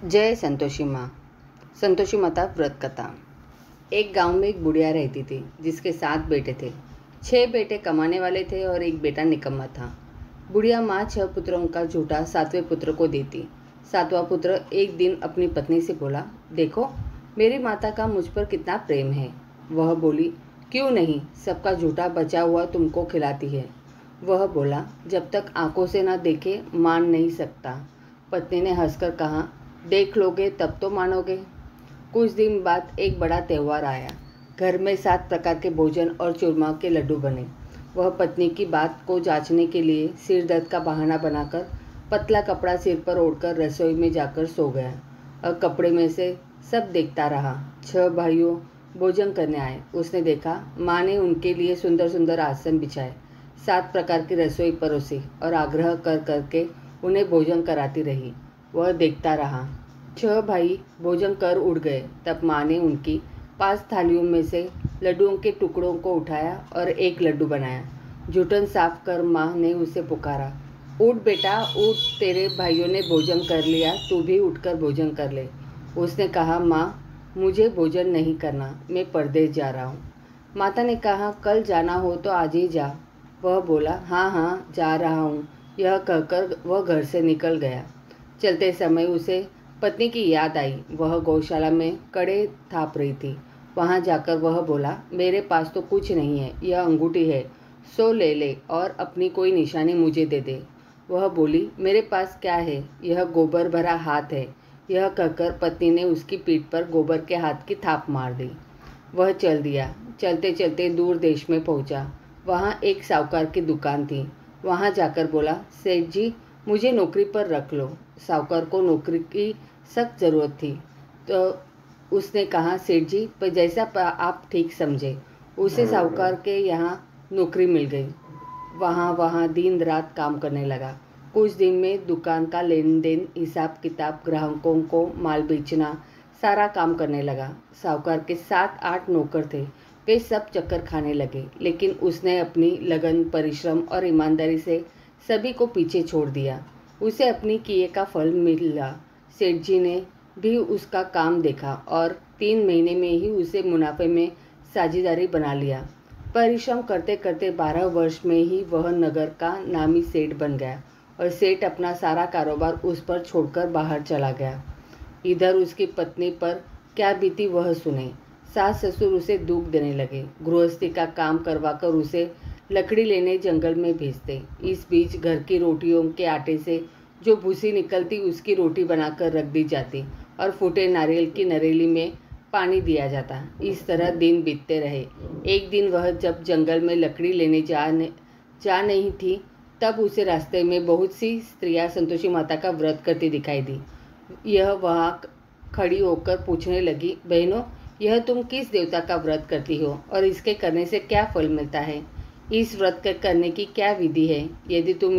जय संतोषी माँ। संतोषी माता व्रत कथा। एक गांव में एक बुढ़िया रहती थी जिसके 7 बेटे थे। 6 बेटे कमाने वाले थे और एक बेटा निकम्मा था। बुढ़िया माँ 6 पुत्रों का झूठा 7वें पुत्र को देती। 7वां पुत्र एक दिन अपनी पत्नी से बोला, देखो मेरी माता का मुझ पर कितना प्रेम है। वह बोली, क्यों नहीं, सबका झूठा बचा हुआ तुमको खिलाती है। वह बोला, जब तक आंखों से न देखे मान नहीं सकता। पत्नी ने हंसकर कहा, देख लोगे तब तो मानोगे। कुछ दिन बाद एक बड़ा त्यौहार आया। घर में 7 प्रकार के भोजन और चूरमा के लड्डू बने। वह पत्नी की बात को जांचने के लिए सिर दर्द का बहाना बनाकर पतला कपड़ा सिर पर ओढ़कर रसोई में जाकर सो गया और कपड़े में से सब देखता रहा। 6 भाइयों भोजन करने आए। उसने देखा माँ ने उनके लिए सुंदर सुंदर आसन बिछाए, 7 प्रकार की रसोई परोसी और आग्रह कर करके उन्हें भोजन कराती रही। वह देखता रहा। 6 भाई भोजन कर उठ गए। तब माँ ने उनकी 5 थालियों में से लड्डुओं के टुकड़ों को उठाया और एक लड्डू बनाया। जूठन साफ कर माँ ने उसे पुकारा, उठ बेटा उठ, तेरे भाइयों ने भोजन कर लिया, तू भी उठकर भोजन कर ले। उसने कहा, माँ मुझे भोजन नहीं करना, मैं परदेश जा रहा हूँ। माता ने कहा, कल जाना हो तो आज ही जा। वह बोला, हाँ हाँ जा रहा हूँ। यह कहकर वह घर से निकल गया। चलते समय उसे पत्नी की याद आई। वह गौशाला में कड़े थाप रही थी। वहां जाकर वह बोला, मेरे पास तो कुछ नहीं है, यह अंगूठी है, सो ले ले और अपनी कोई निशानी मुझे दे दे। वह बोली, मेरे पास क्या है, यह गोबर भरा हाथ है। यह कहकर पत्नी ने उसकी पीठ पर गोबर के हाथ की थाप मार दी। वह चल दिया। चलते चलते दूर देश में पहुंचा। वहाँ एक साहूकार की दुकान थी। वहाँ जाकर बोला, सेठ जी मुझे नौकरी पर रख लो। साहूकार को नौकरी की सख्त ज़रूरत थी तो उसने कहा, सेठ जी पर जैसा आप ठीक समझे। उसे साहूकार के यहाँ नौकरी मिल गई। वहाँ दिन रात काम करने लगा। कुछ दिन में दुकान का लेन देन, हिसाब किताब, ग्राहकों को माल बेचना, सारा काम करने लगा। साहूकार के 7-8 नौकर थे। वे सब चक्कर खाने लगे, लेकिन उसने अपनी लगन, परिश्रम और ईमानदारी से सभी को पीछे छोड़ दिया। उसे अपनी किए का फल मिला। सेठ जी ने भी उसका काम देखा और 3 महीने में ही उसे मुनाफे में साझेदारी बना लिया। परिश्रम करते करते 12 वर्ष में ही वह नगर का नामी सेठ बन गया और सेठ अपना सारा कारोबार उस पर छोड़कर बाहर चला गया। इधर उसकी पत्नी पर क्या बीती वह सुने। सास ससुर उसे दुख देने लगे। गृहस्थी का काम करवाकर उसे लकड़ी लेने जंगल में भेजते। इस बीच घर की रोटियों के आटे से जो भूसी निकलती उसकी रोटी बनाकर रख दी जाती और फूटे नारियल की नरेली में पानी दिया जाता। इस तरह दिन बीतते रहे। एक दिन वह जब जंगल में लकड़ी लेने जा नहीं थी, तब उसे रास्ते में बहुत सी स्त्रियां संतोषी माता का व्रत करती दिखाई दी। यह वहाँ खड़ी होकर पूछने लगी, बहनों यह तुम किस देवता का व्रत करती हो और इसके करने से क्या फल मिलता है? इस व्रत के करने की क्या विधि है? यदि तुम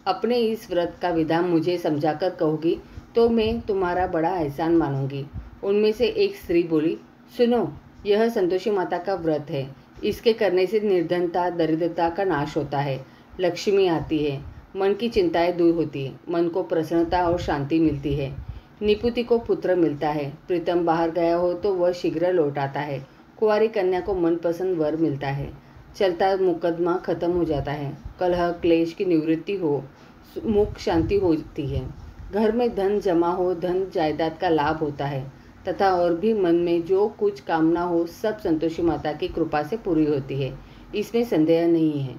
अपने इस व्रत का विधान मुझे समझाकर कहोगी तो मैं तुम्हारा बड़ा एहसान मानूंगी। उनमें से एक स्त्री बोली, सुनो, यह संतोषी माता का व्रत है। इसके करने से निर्धनता, दरिद्रता का नाश होता है, लक्ष्मी आती है, मन की चिंताएं दूर होती है, मन को प्रसन्नता और शांति मिलती है, निपुति को पुत्र मिलता है, प्रीतम बाहर गया हो तो वह शीघ्र लौट आता है, कुंवारी कन्या को मनपसंद वर मिलता है, चलता मुकदमा खत्म हो जाता है, कलह क्लेश की निवृत्ति हो, मुख शांति होती है, घर में धन जमा हो, धन जायदाद का लाभ होता है तथा और भी मन में जो कुछ कामना हो सब संतोषी माता की कृपा से पूरी होती है, इसमें संदेह नहीं है।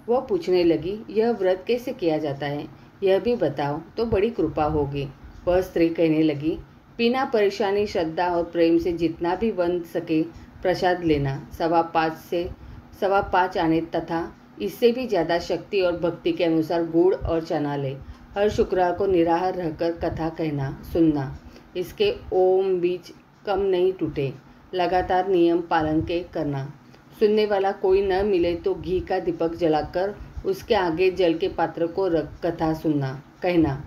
वह पूछने लगी, यह व्रत कैसे किया जाता है, यह भी बताओ तो बड़ी कृपा होगी। वह स्त्री कहने लगी, बिना परेशानी, श्रद्धा और प्रेम से जितना भी बन सके प्रसाद लेना, 5.25 आने तथा इससे भी ज़्यादा शक्ति और भक्ति के अनुसार गुड़ और चना ले। हर शुक्रवार को निराहार रहकर कथा कहना सुनना। इसके ओम बीज कम नहीं टूटे। लगातार नियम पालन के करना। सुनने वाला कोई न मिले तो घी का दीपक जलाकर उसके आगे जल के पात्र को रख कथा सुनना कहना,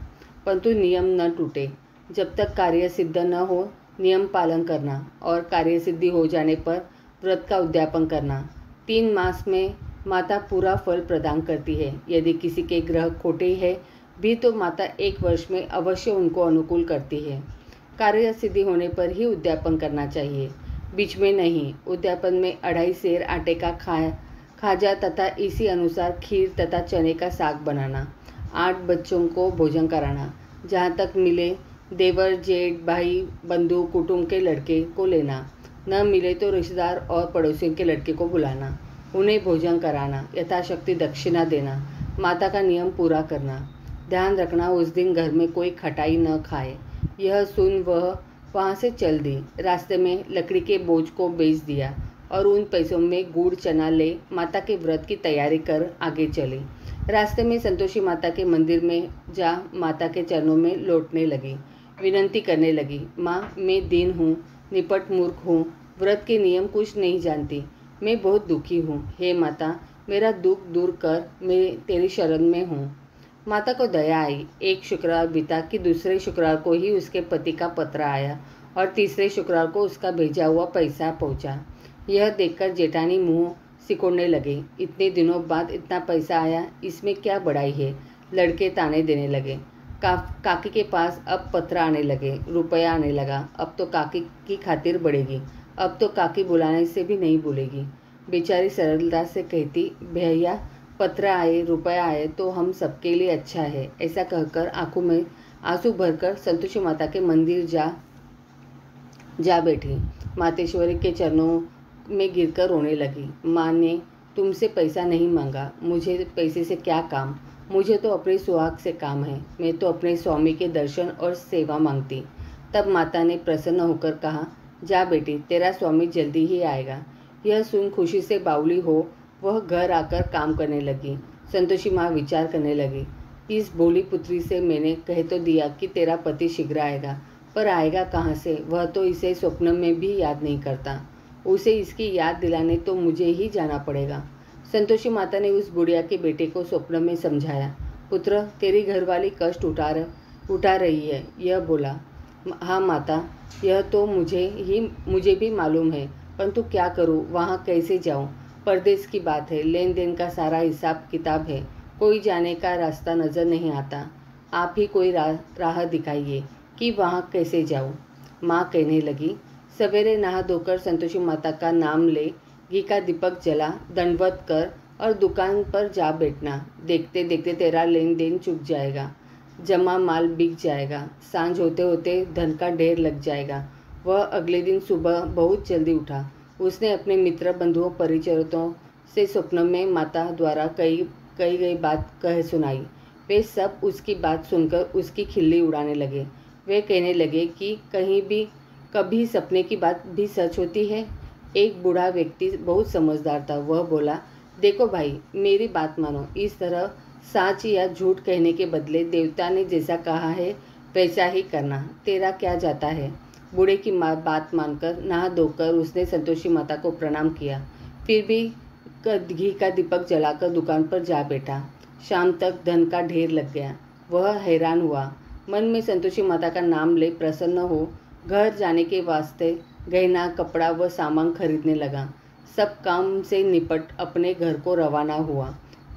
परंतु नियम न टूटे। जब तक कार्य सिद्ध न हो नियम पालन करना और कार्य सिद्धि हो जाने पर व्रत का उद्यापन करना। 3 मास में माता पूरा फल प्रदान करती है। यदि किसी के ग्रह खोटे हैं भी तो माता 1 वर्ष में अवश्य उनको अनुकूल करती है। कार्य सिद्धि होने पर ही उद्यापन करना चाहिए, बीच में नहीं। उद्यापन में 2.5 सेर आटे का खाजा तथा इसी अनुसार खीर तथा चने का साग बनाना, 8 बच्चों को भोजन कराना, जहाँ तक मिले देवर जेठ भाई बंधु कुटुंब के लड़के को लेना, न मिले तो रिश्तेदार और पड़ोसियों के लड़के को बुलाना, उन्हें भोजन कराना, यथाशक्ति दक्षिणा देना, माता का नियम पूरा करना। ध्यान रखना उस दिन घर में कोई खटाई न खाए। यह सुन वह वहाँ से चल दी। रास्ते में लकड़ी के बोझ को बेच दिया और उन पैसों में गुड़ चना ले माता के व्रत की तैयारी कर आगे चली। रास्ते में संतोषी माता के मंदिर में जा माता के चरणों में लौटने लगी, विनती करने लगी, माँ मैं दीन हूँ, निपट मूर्ख हूँ, व्रत के नियम कुछ नहीं जानती, मैं बहुत दुखी हूँ। हे माता मेरा दुख दूर कर, मैं तेरी शरण में हूँ। माता को दया आई। एक शुक्रवार बीता कि दूसरे शुक्रवार को ही उसके पति का पत्र आया और तीसरे शुक्रवार को उसका भेजा हुआ पैसा पहुँचा। यह देखकर जेठानी मुँह सिकोड़ने लगे। इतने दिनों बाद इतना पैसा आया, इसमें क्या बड़ाई है। लड़के ताने देने लगे। काकी के पास अब पत्र आने लगे, रुपया आने लगा। अब तो काकी की खातिर बढ़ेगी, अब तो काकी बुलाने से भी नहीं भूलेगी। बेचारी सरलता से कहती, भैया पत्र आए रुपया आए तो हम सबके लिए अच्छा है। ऐसा कहकर आंखों में आंसू भरकर संतोषी माता के मंदिर जा बैठी। मातेश्वरी के चरणों में गिरकर रोने लगी। माँ ने तुमसे पैसा नहीं मांगा, मुझे पैसे से क्या काम, मुझे तो अपने सुहाग से काम है, मैं तो अपने स्वामी के दर्शन और सेवा मांगती। तब माता ने प्रसन्न होकर कहा, जा बेटी तेरा स्वामी जल्दी ही आएगा। यह सुन खुशी से बावली हो वह घर आकर काम करने लगी। संतोषी माँ विचार करने लगी, इस भोली पुत्री से मैंने कह तो दिया कि तेरा पति शीघ्र आएगा, पर आएगा कहाँ से, वह तो इसे स्वप्न में भी याद नहीं करता। उसे इसकी याद दिलाने तो मुझे ही जाना पड़ेगा। संतोषी माता ने उस बुढ़िया के बेटे को स्वप्न में समझाया, पुत्र तेरी घरवाली कष्ट उठा रही है। यह बोला, हाँ माता यह तो मुझे भी मालूम है, परंतु क्या करूँ, वहाँ कैसे जाऊँ, परदेश की बात है, लेन देन का सारा हिसाब किताब है, कोई जाने का रास्ता नज़र नहीं आता, आप ही कोई राह दिखाइए कि वहाँ कैसे जाऊँ। माँ कहने लगी, सवेरे नहा धोकर संतोषी माता का नाम ले, घी का दीपक जला, दंडवत कर और दुकान पर जा बैठना। देखते देखते तेरा लेन देन चुक जाएगा, जमा माल बिक जाएगा, सांझ होते होते धन का ढेर लग जाएगा। वह अगले दिन सुबह बहुत जल्दी उठा। उसने अपने मित्र बंधुओं परिचितों से स्वप्न में माता द्वारा कही गई बात कह सुनाई। वे सब उसकी बात सुनकर उसकी खिल्ली उड़ाने लगे। वे कहने लगे कि कभी सपने की बात भी सच होती है। एक बूढ़ा व्यक्ति बहुत समझदार था। वह बोला, देखो भाई मेरी बात मानो, इस तरह सच या झूठ कहने के बदले देवता ने जैसा कहा है वैसा ही करना, तेरा क्या जाता है। बूढ़े की बात मानकर नहा धोकर उसने संतोषी माता को प्रणाम किया। फिर भी घी का दीपक जलाकर दुकान पर जा बैठा। शाम तक धन का ढेर लग गया। वह हैरान हुआ। मन में संतोषी माता का नाम ले प्रसन्न हो घर जाने के वास्ते गहना कपड़ा व सामान खरीदने लगा। सब काम से निपट अपने घर को रवाना हुआ।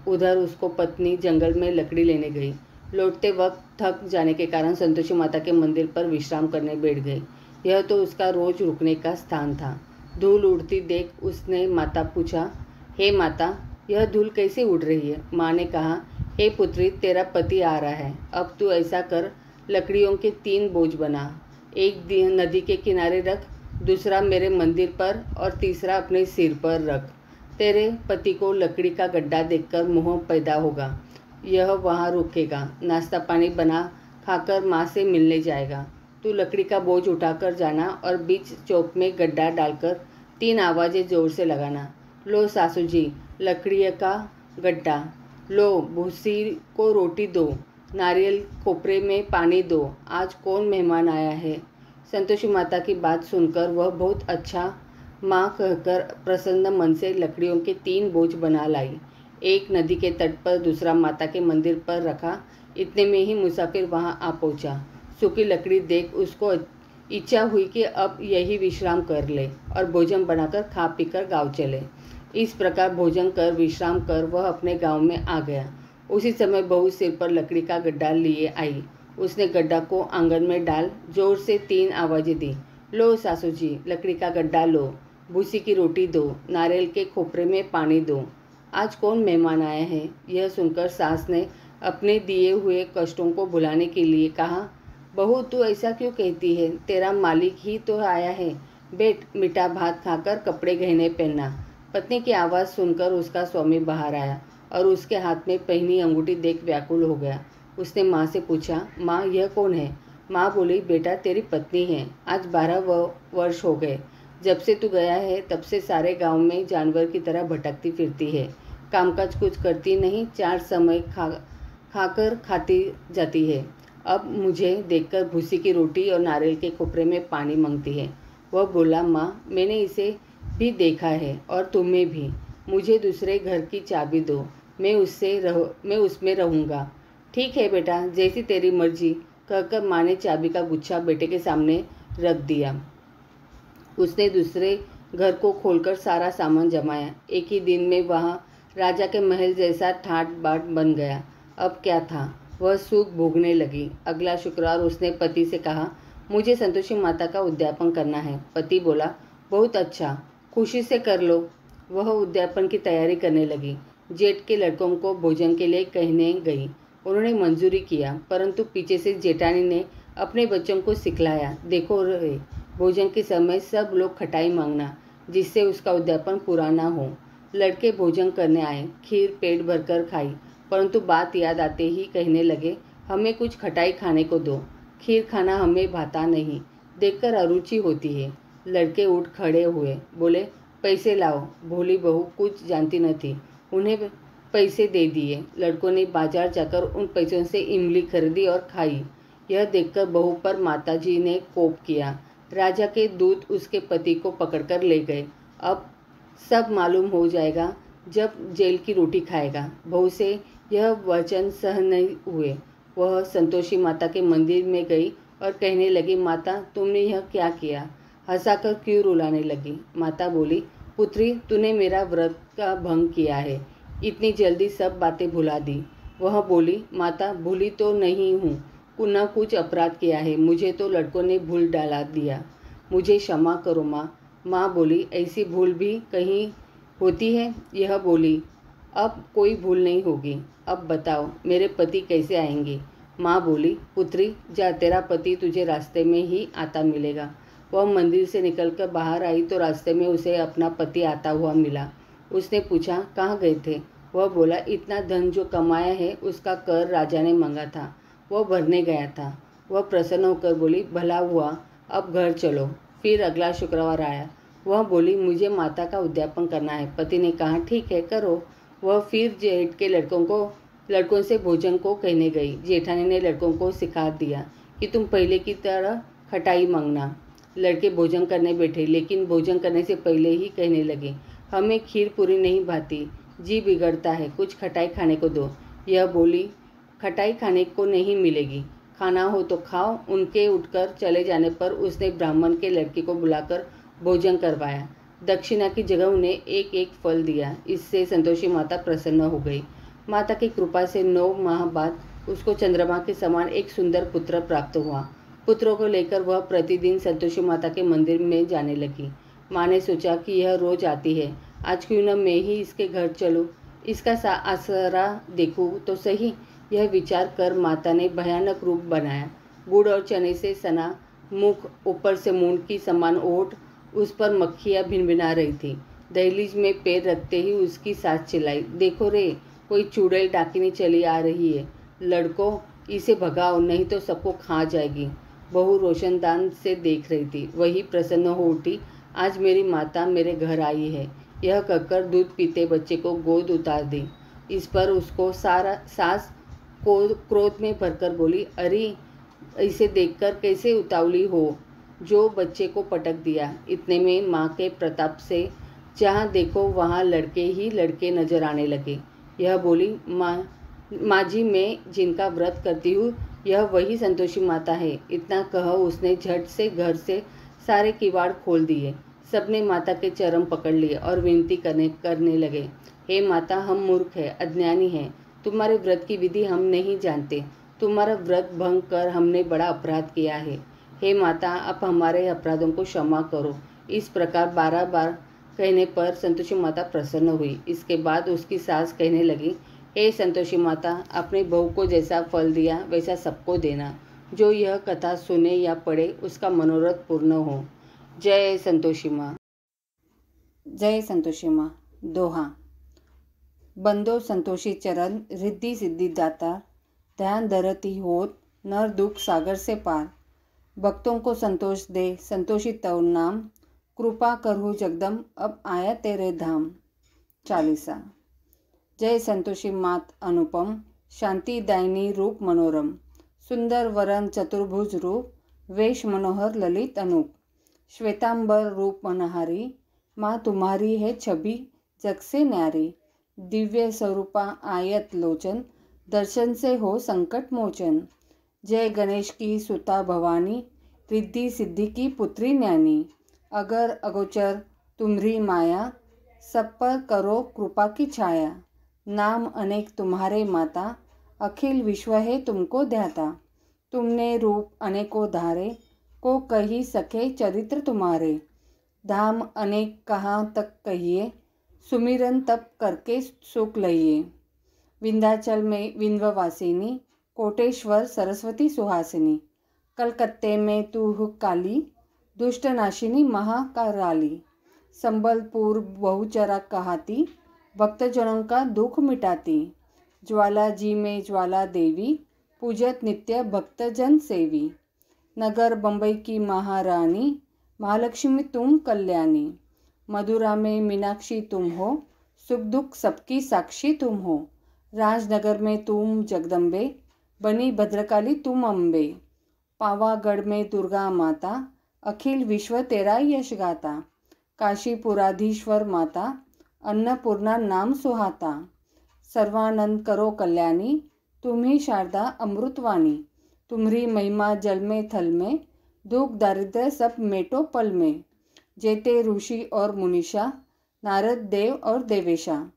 उधर उसको पत्नी जंगल में लकड़ी लेने गई। लौटते वक्त थक जाने के कारण संतोषी माता के मंदिर पर विश्राम करने बैठ गई। यह तो उसका रोज रुकने का स्थान था। धूल उड़ती देख उसने माता पूछा, हे माता यह धूल कैसे उड़ रही है। माँ ने कहा, हे पुत्री तेरा पति आ रहा है, अब तू ऐसा कर, लकड़ियों के 3 बोझ बना, एक नदी के किनारे रख, दूसरा मेरे मंदिर पर और तीसरा अपने सिर पर रख। तेरे पति को लकड़ी का गड्ढा देखकर मोह पैदा होगा, यह वहाँ रुकेगा, नाश्ता पानी बना खाकर माँ से मिलने जाएगा। तू लकड़ी का बोझ उठाकर जाना और बीच चौक में गड्ढा डालकर 3 आवाज़ें जोर से लगाना, लो सासू जी लकड़ी का गड्ढा, लो भूसी को रोटी दो, नारियल खोपरे में पानी दो, आज कौन मेहमान आया है। संतोषी माता की बात सुनकर वह बहुत अच्छा माँ कहकर प्रसन्न मन से लकड़ियों के 3 बोझ बना लाई। एक नदी के तट पर, दूसरा माता के मंदिर पर रखा। इतने में ही मुसाफिर वहाँ आ पहुँचा। सूखी लकड़ी देख उसको इच्छा हुई कि अब यही विश्राम कर ले और भोजन बनाकर खा पीकर गाँव चले। इस प्रकार भोजन कर विश्राम कर वह अपने गांव में आ गया। उसी समय बहू सिर पर लकड़ी का गड्ढा लिए आई। उसने गड्ढा को आंगन में डाल जोर से 3 आवाज़ें दी। लो सासू जी, लकड़ी का गड्ढा लो, भूसी की रोटी दो, नारियल के खोपरे में पानी दो। आज कौन मेहमान आया है? यह सुनकर सास ने अपने दिए हुए कष्टों को भुलाने के लिए कहा, बहू तू ऐसा क्यों कहती है? तेरा मालिक ही तो आया है। बैठ, मीठा भात खाकर कपड़े गहने पहनना। पत्नी की आवाज़ सुनकर उसका स्वामी बाहर आया और उसके हाथ में पहनी अंगूठी देख व्याकुल हो गया। उसने माँ से पूछा, माँ यह कौन है? माँ बोली, बेटा तेरी पत्नी है। आज 12 वर्ष हो गए। जब से तू गया है तब से सारे गांव में जानवर की तरह भटकती फिरती है। कामकाज कुछ करती नहीं, 4 समय खाकर खाती जाती है। अब मुझे देखकर भूसी की रोटी और नारियल के खोपरे में पानी मांगती है। वह बोला, माँ मैंने इसे भी देखा है और तुम्हें भी। मुझे दूसरे घर की चाबी दो, मैं उसमें रहूँगा। ठीक है बेटा, जैसी तेरी मर्जी, कहकर माँ ने चाबी का गुच्छा बेटे के सामने रख दिया। उसने दूसरे घर को खोलकर सारा सामान जमाया। एक ही दिन में वहाँ राजा के महल जैसा ठाट बाट बन गया। अब क्या था, वह सुख भोगने लगी। अगला शुक्रवार उसने पति से कहा, मुझे संतोषी माता का उद्यापन करना है। पति बोला, बहुत अच्छा, खुशी से कर लो। वह उद्यापन की तैयारी करने लगी। जेठ के लड़कों को भोजन के लिए कहने गई। उन्होंने मंजूरी किया, परंतु पीछे से जेठानी ने अपने बच्चों को सिखलाया, देखो रे, भोजन के समय सब लोग खटाई मांगना, जिससे उसका उद्यापन पूरा ना हो। लड़के भोजन करने आए, खीर पेट भरकर खाई, परंतु बात याद आते ही कहने लगे, हमें कुछ खटाई खाने को दो, खीर खाना हमें भाता नहीं, देखकर अरुचि होती है। लड़के उठ खड़े हुए, बोले, पैसे लाओ। भोली बहू कुछ जानती न थी, उन्हें पैसे दे दिए। लड़कों ने बाजार जाकर उन पैसों से इमली खरीदी और खाई। यह देखकर बहू पर माताजी ने कोप किया। राजा के दूत उसके पति को पकड़कर ले गए। अब सब मालूम हो जाएगा जब जेल की रोटी खाएगा। बहू से यह वचन सहन नहीं हुए। वह संतोषी माता के मंदिर में गई और कहने लगी, माता तुमने यह क्या किया? हंसाकर क्यों रुलाने लगी? माता बोली, पुत्री तूने मेरा व्रत का भंग किया है, इतनी जल्दी सब बातें भुला दी। वह बोली, माता भूली तो नहीं हूँ, न कुछ अपराध किया है, मुझे तो लड़कों ने भूल डाला दिया, मुझे क्षमा करो माँ। माँ बोली, ऐसी भूल भी कहीं होती है? यह बोली, अब कोई भूल नहीं होगी। अब बताओ मेरे पति कैसे आएंगे? माँ बोली, पुत्री जा, तेरा पति तुझे रास्ते में ही आता मिलेगा। वह मंदिर से निकलकर बाहर आई तो रास्ते में उसे अपना पति आता हुआ मिला। उसने पूछा, कहाँ गए थे? वह बोला, इतना धन जो कमाया है उसका कर राजा ने मांगा था, वह भरने गया था। वह प्रसन्न होकर बोली, भला हुआ, अब घर चलो। फिर अगला शुक्रवार आया। वह बोली, मुझे माता का उद्यापन करना है। पति ने कहा, ठीक है करो। वह फिर जेठ के लड़कों से भोजन को कहने गई। जेठानी ने लड़कों को सिखा दिया कि तुम पहले की तरह खटाई मांगना। लड़के भोजन करने बैठे, लेकिन भोजन करने से पहले ही कहने लगे, हमें खीर पूरी नहीं भाती, जी बिगड़ता है, कुछ खटाई खाने को दो। यह बोली, खटाई खाने को नहीं मिलेगी, खाना हो तो खाओ। उनके उठकर चले जाने पर उसने ब्राह्मण के लड़के को बुलाकर भोजन करवाया। दक्षिणा की जगह उन्हें एक एक फल दिया। इससे संतोषी माता प्रसन्न हो गई। माता की कृपा से 9 माह बाद उसको चंद्रमा के समान एक सुंदर पुत्र प्राप्त हुआ। पुत्रों को लेकर वह प्रतिदिन संतोषी माता के मंदिर में जाने लगी। माँ ने सोचा कि यह रोज आती है, आज क्यों न मैं ही इसके घर चलूँ, इसका आसरा देखूँ तो सही। यह विचार कर माता ने भयानक रूप बनाया। गुड़ और चने से सना मुख, ऊपर से मूंड की समान ओठ, उस पर मक्खियाँ भिनभिना रही थी। दहलीज में पैर रखते ही उसकी सास चिल्लाई, देखो रे, कोई चुड़ैल डाकिनी चली आ रही है, लड़कों इसे भगाओ नहीं तो सबको खा जाएगी। बहू रोशनदान से देख रही थी। वही प्रसन्न हो उठी, आज मेरी माता मेरे घर आई है। यह कहकर दूध पीते बच्चे को गोद उतार दी। इस पर उसको सास को क्रोध में भरकर बोली, अरे इसे देखकर कैसे उतावली हो, जो बच्चे को पटक दिया। इतने में माँ के प्रताप से जहाँ देखो वहाँ लड़के ही लड़के नजर आने लगे। यह बोली, माँ जी मैं जिनका व्रत करती हूँ यह वही संतोषी माता है। इतना कह उसने झट से घर से सारे किवाड़ खोल दिए। सबने माता के चरण पकड़ लिए और विनती करने लगे, हे माता हम मूर्ख हैं, अज्ञानी हैं, तुम्हारे व्रत की विधि हम नहीं जानते। तुम्हारा व्रत भंग कर हमने बड़ा अपराध किया है। हे माता, आप हमारे अपराधों को क्षमा करो। इस प्रकार 12 बार कहने पर संतोषी माता प्रसन्न हुई। इसके बाद उसकी सास कहने लगी, हे संतोषी माता, अपने बहू को जैसा फल दिया वैसा सबको देना। जो यह कथा सुने या पढ़े उसका मनोरथ पूर्ण हो। जय संतोषी माँ। जय संतोषी माँ। दोहा। बंदो संतोषी चरण, रिद्धि सिद्धि दाता, ध्यान धरती होत, नर दुख सागर से पार। भक्तों को संतोष दे संतोषी तव नाम, कृपा करहु जगदम अब आया तेरे धाम। चालीसा। जय संतोषी मात अनुपम, शांति दायिनी रूप मनोरम, सुंदर वरण चतुर्भुज रूप, वेश मनोहर ललित अनूप। श्वेतांबर रूप मनहारी, माँ तुम्हारी है छवि जग से न्यारी। दिव्य स्वरूपा आयत लोचन, दर्शन से हो संकट मोचन। जय गणेश की सुता भवानी, रिद्धि सिद्धि की पुत्री ज्ञानी। अगर अगोचर तुम्हारी माया, सब पर करो कृपा की छाया। नाम अनेक तुम्हारे माता, अखिल विश्व है तुमको ध्याता। तुमने रूप अनेकों धारे, को कही सके चरित्र तुम्हारे। धाम अनेक कहाँ तक कहिए, सुमिरन तप करके सुख लइए। विंध्याचल में विंध्यवासिनी, कोटेश्वर सरस्वती सुहासिनी। कलकत्ते में तू काली, दुष्ट नाशिनी महाकाराली। संबलपुर बहुचरा कहाती, भक्तजनों का दुख मिटाती। ज्वाला जी में ज्वाला देवी, पूजत नित्य भक्तजन सेवी। नगर बम्बई की महारानी, महालक्ष्मी तुम कल्याणी। मथुरा में मीनाक्षी तुम हो, सुख दुख सबकी साक्षी तुम हो। राजनगर में तुम जगदम्बे, बनी भद्रकाली तुम अम्बे। पावागढ़ में दुर्गा माता, अखिल विश्व तेरा यश गाता। काशीपुराधीश्वर माता, अन्नपूर्णा नाम सुहाता। सर्वानंद करो कल्याणी, तुम्ही शारदा अमृतवाणी। तुम्हारी महिमा जल में थल में, दुख दारिद्र्य सब मेटो पल में। जेते ऋषि और मुनीषा, नारद देव और देवेशा।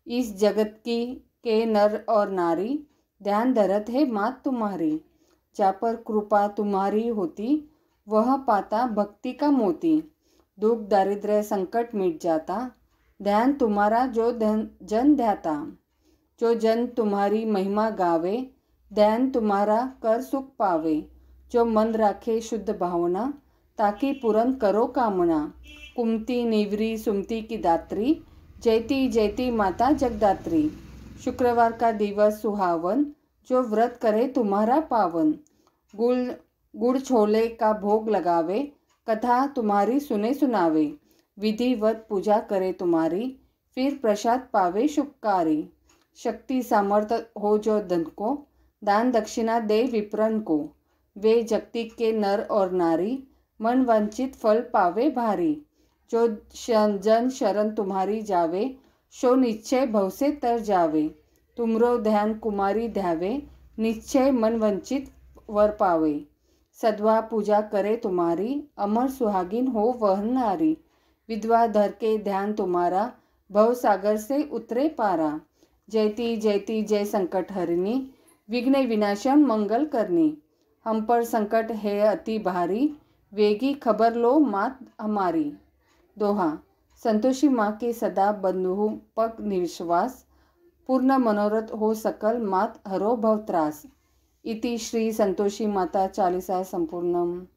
इस जगत की के नर और नारी, ध्यान धरत है मात तुम्हारी। जा पर कृपा तुम्हारी होती, वह पाता भक्ति का मोती। दुख दारिद्र्य संकट मिट जाता, ध्यान तुम्हारा जो जन ध्याता। जो जन तुम्हारी महिमा गावे, ध्यान तुम्हारा कर सुख पावे। जो मन राखे शुद्ध भावना, ताकि पूर्ण करो कामना। कुमती निवरी सुमती की दात्री, जयती जयती माता जगदात्री। शुक्रवार का दिवस सुहावन, जो व्रत करे तुम्हारा पावन। गुड़ छोले का भोग लगावे, कथा तुम्हारी सुने सुनावे। विधिवत पूजा करे तुम्हारी, फिर प्रसाद पावे शुभकारी। शक्ति सामर्थ्य हो जो धन को, दान दक्षिणा दे विप्रन को। वे जगती के नर और नारी, मन वांछित फल पावे भारी। जो जन शरण तुम्हारी जावे, सो निश्चय भव से तर जावे। तुमरो ध्यान कुमारी ध्यावे, निश्चय मन वंचित वर पावे। सद्वा पूजा करे तुम्हारी, अमर सुहागिन हो वह नारी। विधवा धर के ध्यान तुम्हारा, भव सागर से उतरे पारा। जयती जयती जय संकट हरिणी, विघ्न विनाशन मंगल करनी। हम पर संकट है अति भारी, वेगी खबर लो मात हमारी। दोहा। संतोषी माँ के सदा बंधु पग निश्वास, पूर्ण मनोरथ हो सकल मात हरो भव त्रास। इति श्री संतोषी माता चालीसा संपूर्णम।